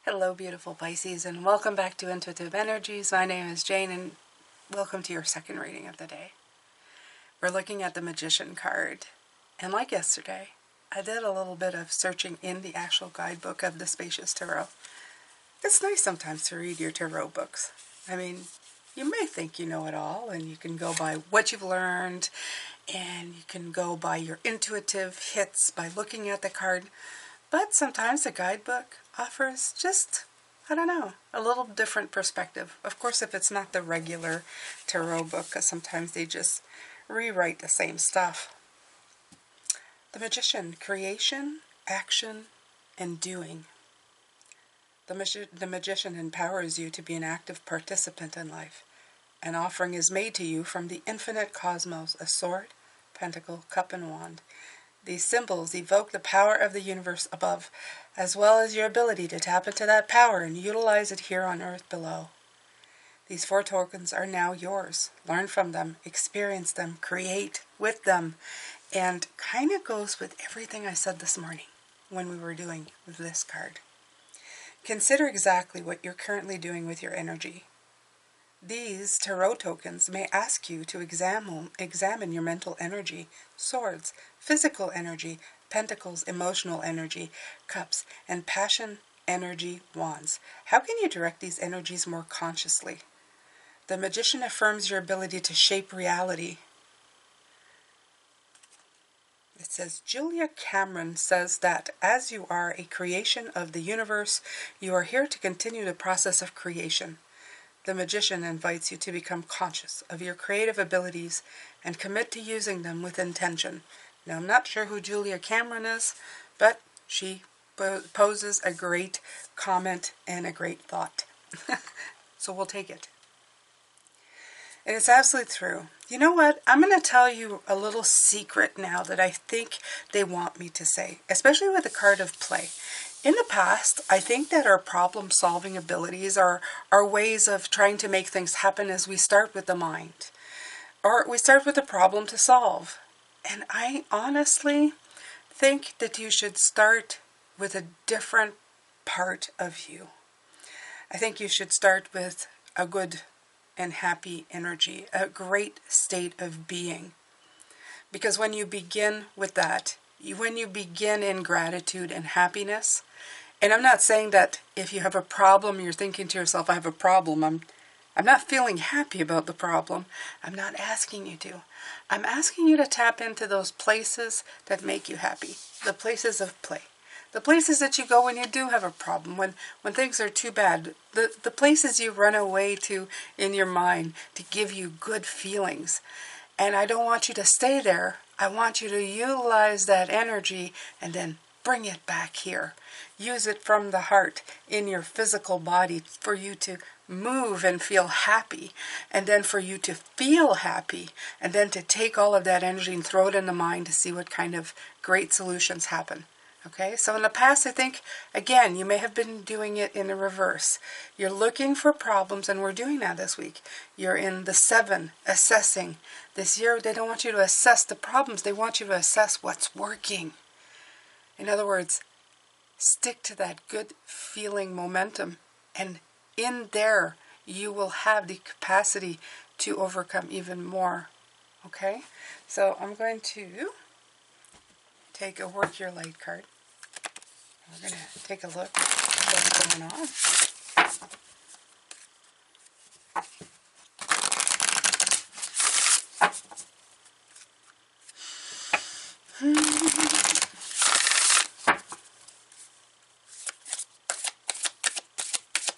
Hello, beautiful Pisces, and welcome back to Intuitive Energies. My name is Jane, and welcome to your second reading of the day. We're looking at the Magician card, and like yesterday, I did a little bit of searching in the actual guidebook of the Spacious Tarot. It's nice sometimes to read your tarot books. I mean, you may think you know it all, and you can go by what you've learned, and you can go by your intuitive hits by looking at the card. But sometimes a guidebook offers just, I don't know, a little different perspective. Of course, if it's not the regular tarot book, because sometimes they just rewrite the same stuff. The Magician, creation, action, and doing. The Magician empowers you to be an active participant in life. An offering is made to you from the infinite cosmos, a sword, pentacle, cup, and wand. These symbols evoke the power of the universe above, as well as your ability to tap into that power and utilize it here on earth below. These 4 tokens are now yours. Learn from them, experience them, create with them, and kind of goes with everything I said this morning when we were doing this card. Consider exactly what you're currently doing with your energy. These tarot tokens may ask you to examine your mental energy, swords, physical energy, pentacles, emotional energy, cups, and passion energy, wands. How can you direct these energies more consciously? The Magician affirms your ability to shape reality. It says, Julia Cameron says that as you are a creation of the universe, you are here to continue the process of creation. The Magician invites you to become conscious of your creative abilities and commit to using them with intention. Now, I'm not sure who Julia Cameron is, but she poses a great comment and a great thought. So we'll take it. And it's absolutely true. You know what? I'm going to tell you a little secret now that I think they want me to say, especially with the card of play. In the past, I think that our problem-solving abilities are ways of trying to make things happen as we start with the mind. Or we start with a problem to solve. And I honestly think that you should start with a different part of you. I think you should start with a good and happy energy, a great state of being. Because when you begin with that, when you begin in gratitude and happiness, and I'm not saying that if you have a problem, you're thinking to yourself, I have a problem, I'm not feeling happy about the problem. I'm not asking you to. I'm asking you to tap into those places that make you happy, the places of play. The places that you go when you do have a problem, when things are too bad, the places you run away to in your mind to give you good feelings. And I don't want you to stay there. I want you to utilize that energy and then bring it back here. Use it from the heart in your physical body for you to move and feel happy, and then for you to feel happy, and then to take all of that energy and throw it in the mind to see what kind of great solutions happen. Okay, so in the past, I think, again, you may have been doing it in the reverse. You're looking for problems, and we're doing that this week. You're in the 7, assessing. This year, they don't want you to assess the problems. They want you to assess what's working. In other words, stick to that good feeling momentum, and in there, you will have the capacity to overcome even more. Okay, so I'm going to take a Work Your Light card. We're going to take a look at what's going on.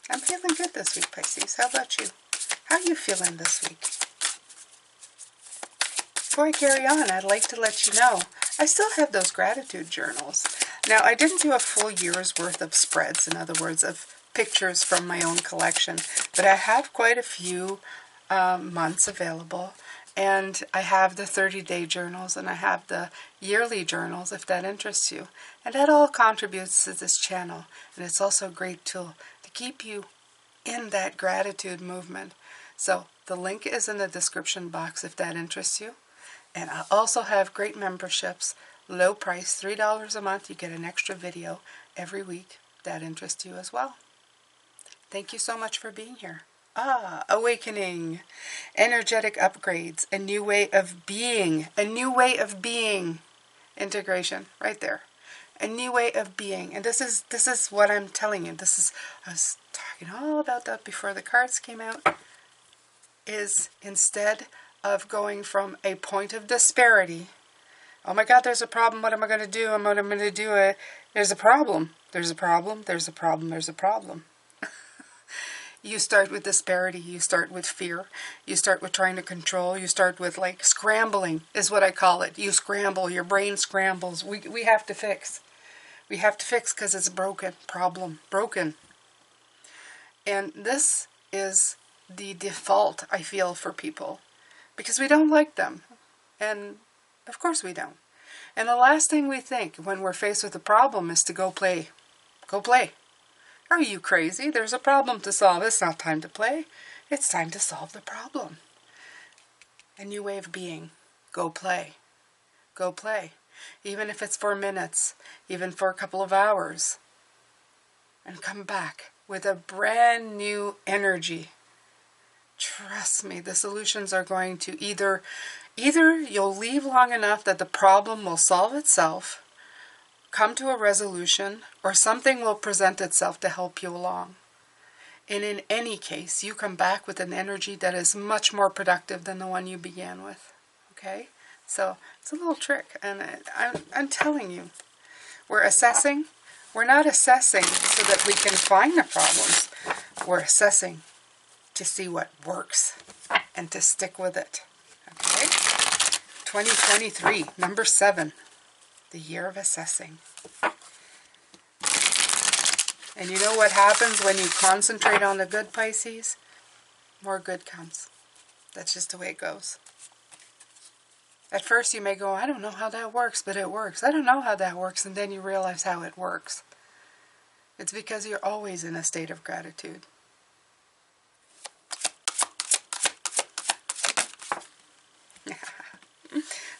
I'm feeling good this week, Pisces. How about you? How are you feeling this week? Before I carry on, I'd like to let you know, I still have those gratitude journals. Now, I didn't do a full year's worth of spreads, in other words, of pictures from my own collection, but I have quite a few months available, and I have the 30-day journals, and I have the yearly journals, if that interests you. And that all contributes to this channel, and it's also a great tool to keep you in that gratitude movement. So the link is in the description box if that interests you. And I also have great memberships, low price, $3 a month. You get an extra video every week. That interests you as well. Thank you so much for being here. Awakening, energetic upgrades, a new way of being, integration, right there. A new way of being. And this is what I'm telling you. I was talking all about that before the cards came out. Is instead of going from a point of disparity, oh my God, there's a problem, what am I going to do? What am I going to do? There's a problem. There's a problem. There's a problem. There's a problem. You start with disparity. You start with fear. You start with trying to control. You start with like scrambling is what I call it. You scramble. Your brain scrambles. We have to fix. We have to fix because it's broken. Problem. Broken. And this is the default, I feel, for people. Because we don't like them. And of course we don't. And the last thing we think when we're faced with a problem is to go play. Go play. Are you crazy? There's a problem to solve. It's not time to play. It's time to solve the problem. A new way of being. Go play. Go play. Even if it's for minutes. Even for a couple of hours. And come back with a brand new energy. Trust me, the solutions are going to either you'll leave long enough that the problem will solve itself, come to a resolution, or something will present itself to help you along. And in any case, you come back with an energy that is much more productive than the one you began with. Okay? So it's a little trick, and I'm telling you, we're assessing. We're not assessing so that we can find the problems. We're assessing to see what works and to stick with it. Okay? 2023, number 7, the year of assessing. And you know what happens when you concentrate on the good, Pisces? More good comes. That's just the way it goes. At first you may go, I don't know how that works, but it works. I don't know how that works, and then you realize how it works. It's because you're always in a state of gratitude.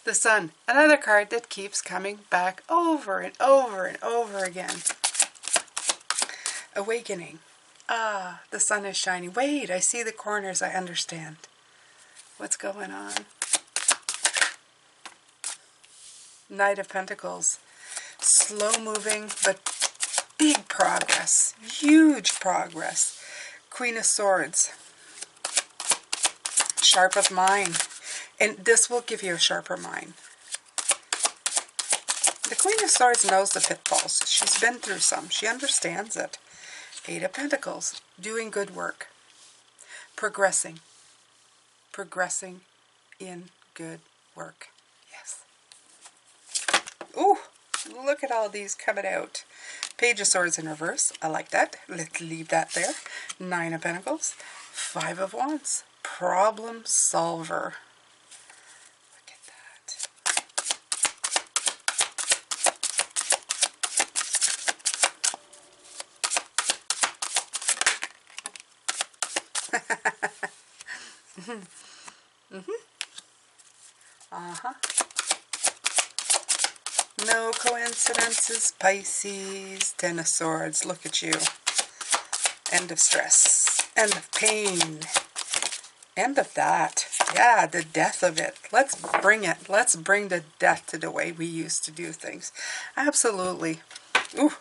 The Sun, another card that keeps coming back over and over and over again. Awakening. The sun is shining. Wait, I see the corners. I understand. What's going on? Knight of Pentacles. Slow moving, but big progress. Huge progress. Queen of Swords. Sharp of mind. And this will give you a sharper mind. The Queen of Swords knows the pitfalls. She's been through some. She understands it. 8 of Pentacles. Doing good work. Progressing. Progressing in good work. Yes. Ooh, look at all these coming out. Page of Swords in reverse. I like that. Let's leave that there. 9 of Pentacles. 5 of Wands. Problem solver. No coincidences, Pisces. 10 of Swords. Look at you. End of stress. End of pain. End of that. Yeah, the death of it. Let's bring it. Let's bring the death to the way we used to do things. Absolutely. Ooh,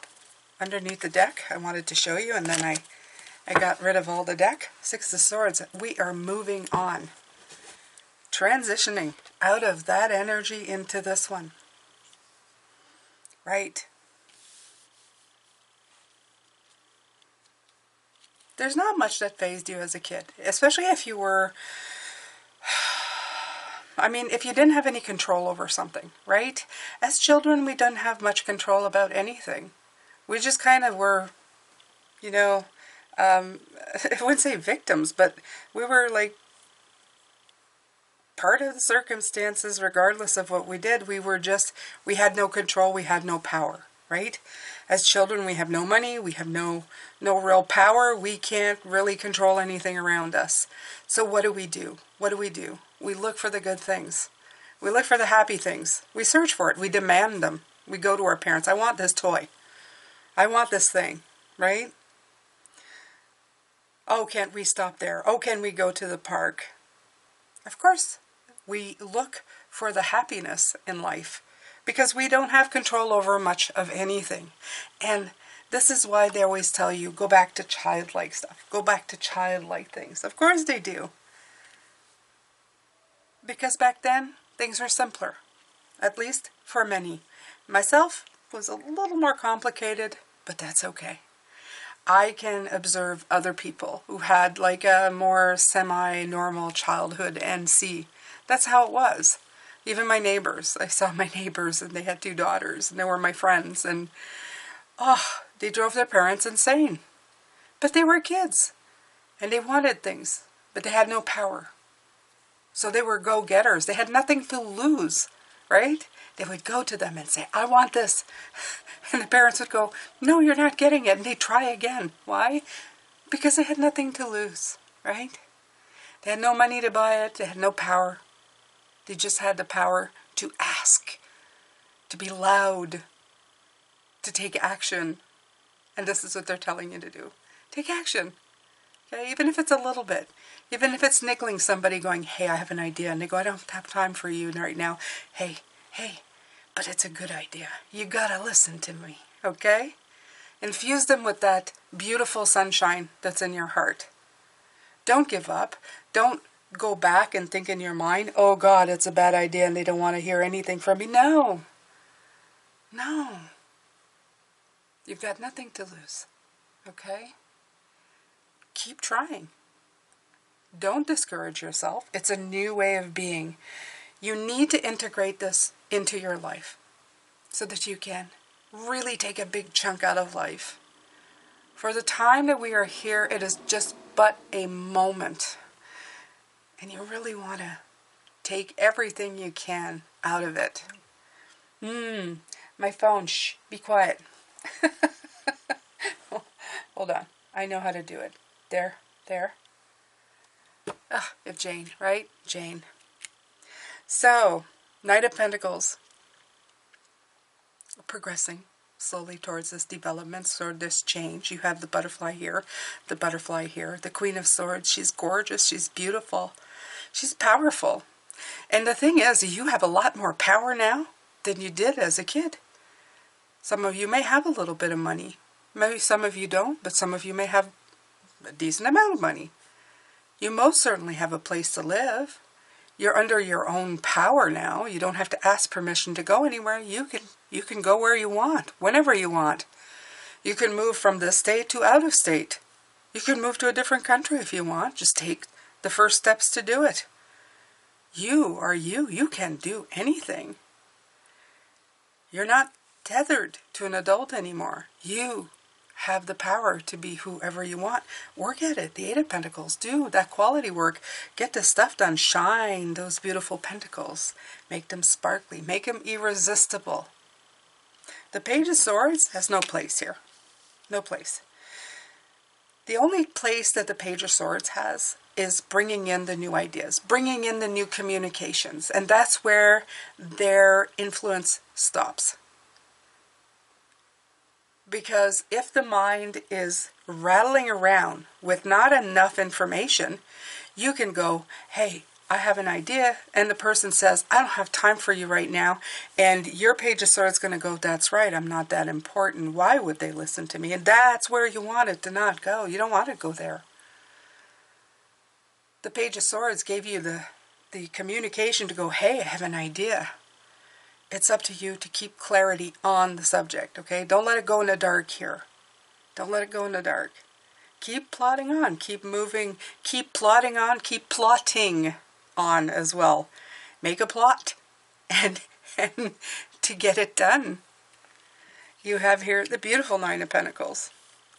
underneath the deck, I wanted to show you, and then I got rid of all the deck. 6 of Swords. We are moving on. Transitioning out of that energy into this one. Right. There's not much that fazed you as a kid, especially if you were, I mean, if you didn't have any control over something, right? As children, we didn't have much control about anything. We just kind of were, you know, I wouldn't say victims, but we were like part of the circumstances. Regardless of what we did, we had no control, we had no power, right? As children, we have no money, we have no real power, we can't really control anything around us. So what do? What do? We look for the good things. We look for the happy things. We search for it. We demand them. We go to our parents. I want this toy. I want this thing, right? Oh, can't we stop there? Oh, can we go to the park? Of course, we look for the happiness in life because we don't have control over much of anything. And this is why they always tell you, go back to childlike stuff. Go back to childlike things. Of course they do. Because back then, things were simpler. At least for many. Myself was a little more complicated, but that's okay. I can observe other people who had like a more semi-normal childhood and see that's how it was. Even my neighbors. I saw my neighbors and they had 2 daughters and they were my friends and they drove their parents insane. But they were kids and they wanted things, but they had no power. So they were go-getters. They had nothing to lose, right? They would go to them and say, I want this. And the parents would go, no, you're not getting it. And they'd try again. Why? Because they had nothing to lose, right? They had no money to buy it. They had no power. They just had the power to ask, to be loud, to take action. And this is what they're telling you to do. Take action. Okay? Even if it's a little bit. Even if it's niggling somebody going, hey, I have an idea. And they go, I don't have time for you right now. Hey, but it's a good idea. You gotta listen to me, okay? Infuse them with that beautiful sunshine that's in your heart. Don't give up. Don't go back and think in your mind, oh God, it's a bad idea and they don't want to hear anything from me. No. You've got nothing to lose, okay? Keep trying. Don't discourage yourself. It's a new way of being. You need to integrate this into your life so that you can really take a big chunk out of life. For the time that we are here, it is just but a moment. And you really want to take everything you can out of it. My phone, shh, be quiet. Hold on, I know how to do it. There. If Jane, right? Jane. So, Knight of Pentacles, progressing slowly towards this development, or this change. You have the butterfly here, the Queen of Swords. She's gorgeous, she's beautiful, she's powerful. And the thing is, you have a lot more power now than you did as a kid. Some of you may have a little bit of money. Maybe some of you don't, but some of you may have a decent amount of money. You most certainly have a place to live. You're under your own power now. You don't have to ask permission to go anywhere. You can go where you want, whenever you want. You can move from this state to out of state. You can move to a different country if you want. Just take the first steps to do it. You are you. You can do anything. You're not tethered to an adult anymore. You have the power to be whoever you want. Work at it. The 8 of Pentacles. Do that quality work. Get the stuff done. Shine those beautiful pentacles. Make them sparkly. Make them irresistible. The Page of Swords has no place here. No place. The only place that the Page of Swords has is bringing in the new ideas, bringing in the new communications, and that's where their influence stops. Because if the mind is rattling around with not enough information, you can go, hey, I have an idea, and the person says, I don't have time for you right now, and your Page of Swords is going to go, that's right, I'm not that important. Why would they listen to me? And that's where you want it to not go. You don't want to go there. The Page of Swords gave you the communication to go, hey, I have an idea. It's up to you to keep clarity on the subject, okay? Don't let it go in the dark here. Don't let it go in the dark. Keep plotting on. Keep moving. Keep plotting on. Keep plotting on as well. Make a plot and to get it done. You have here the beautiful 9 of Pentacles.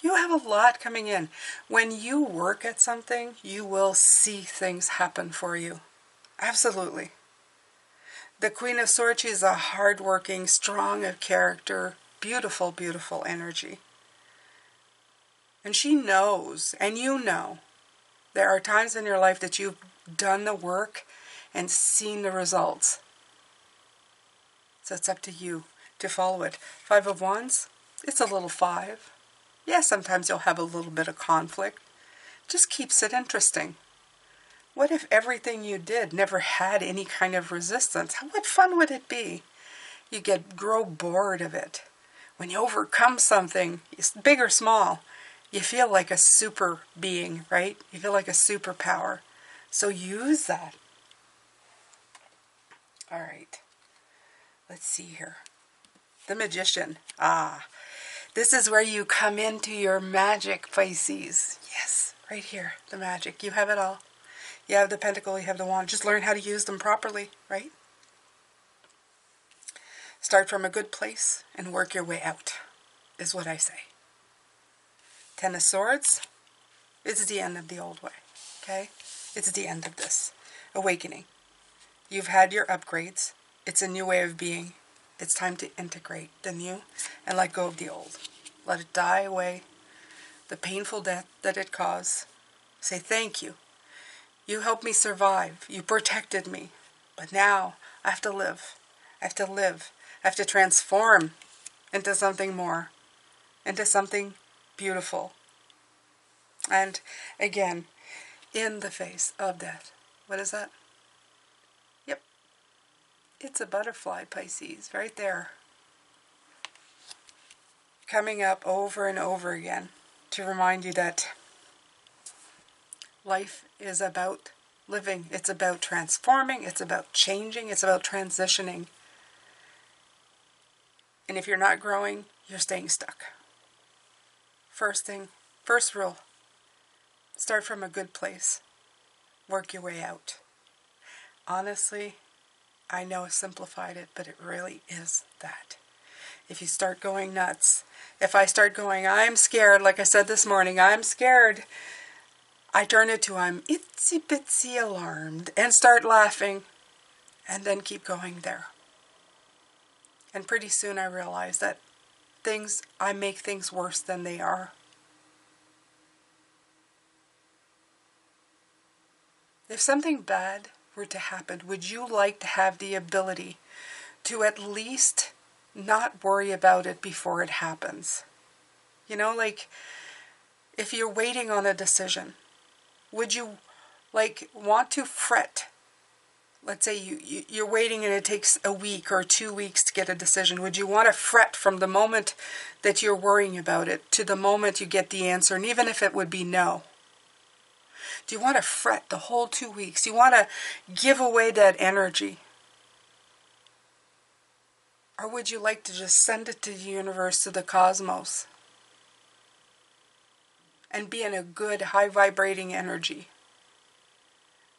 You have a lot coming in. When you work at something, you will see things happen for you. Absolutely. The Queen of Swords, she's a hard-working, strong of character, beautiful, beautiful energy. And she knows, and you know, there are times in your life that you've done the work and seen the results. So it's up to you to follow it. 5 of Wands, it's a little 5. Yeah, sometimes you'll have a little bit of conflict. just keeps it interesting. What if everything you did never had any kind of resistance? What fun would it be? You grow bored of it. When you overcome something, big or small, you feel like a super being, right? You feel like a superpower. So use that. All right. Let's see here. The Magician. This is where you come into your magic, Pisces. Yes, right here, the magic. You have it all. You have the pentacle, you have the wand. Just learn how to use them properly, right? Start from a good place and work your way out, is what I say. Ten of Swords, it's the end of the old way, okay? It's the end of this awakening. You've had your upgrades. It's a new way of being. It's time to integrate the new and let go of the old. Let it die away. The painful death that it caused. Say thank you. You helped me survive. You protected me. But now I have to live. I have to live. I have to transform into something more. Into something beautiful. And again, in the face of death. What is that? Yep. It's a butterfly, Pisces, right there. Coming up over and over again to remind you that life is about living. It's about transforming. It's about changing. It's about transitioning. And if you're not growing, you're staying stuck. First rule, start from a good place. Work your way out. Honestly, I know I simplified it, but it really is that. If you start going nuts, if I start going, I'm scared, like I said this morning, I'm scared, I turn it to I'm itsy bitsy alarmed and start laughing and then keep going there. And pretty soon I realize that I make things worse than they are. If something bad were to happen, would you like to have the ability to at least not worry about it before it happens? You know, like if you're waiting on a decision, would you want to fret? Let's say you're waiting and it takes a week or 2 weeks to get a decision. Would you want to fret from the moment that you're worrying about it to the moment you get the answer, and even if it would be no? Do you want to fret the whole 2 weeks? Do you want to give away that energy? Or would you like to just send it to the universe, to the cosmos, and be in a good, high-vibrating energy?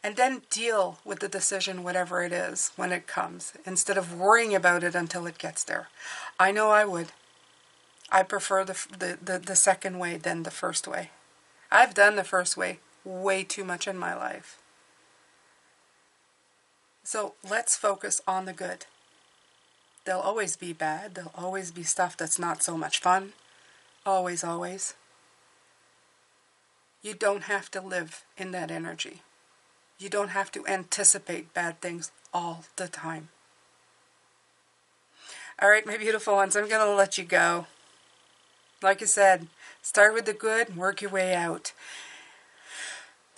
And then deal with the decision, whatever it is, when it comes, instead of worrying about it until it gets there. I know I would. I prefer the second way than the first way. I've done the first way way too much in my life. So let's focus on the good. There'll always be bad. There'll always be stuff that's not so much fun. Always, always. You don't have to live in that energy. You don't have to anticipate bad things all the time. All right, my beautiful ones, I'm going to let you go. Like I said, start with the good and work your way out.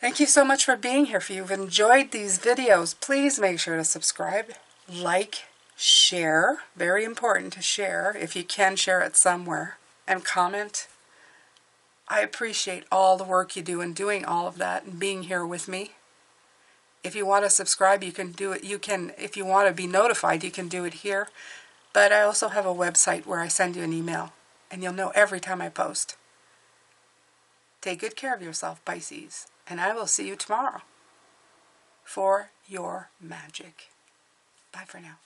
Thank you so much for being here. If you've enjoyed these videos, please make sure to subscribe, like, share. Very important to share. If you can, share it somewhere. And comment. I appreciate all the work you do in doing all of that and being here with me. If you want to subscribe, you can do it. You can, if you want to be notified, you can do it here. But I also have a website where I send you an email, and you'll know every time I post. Take good care of yourself, Pisces, and I will see you tomorrow for your magic. Bye for now.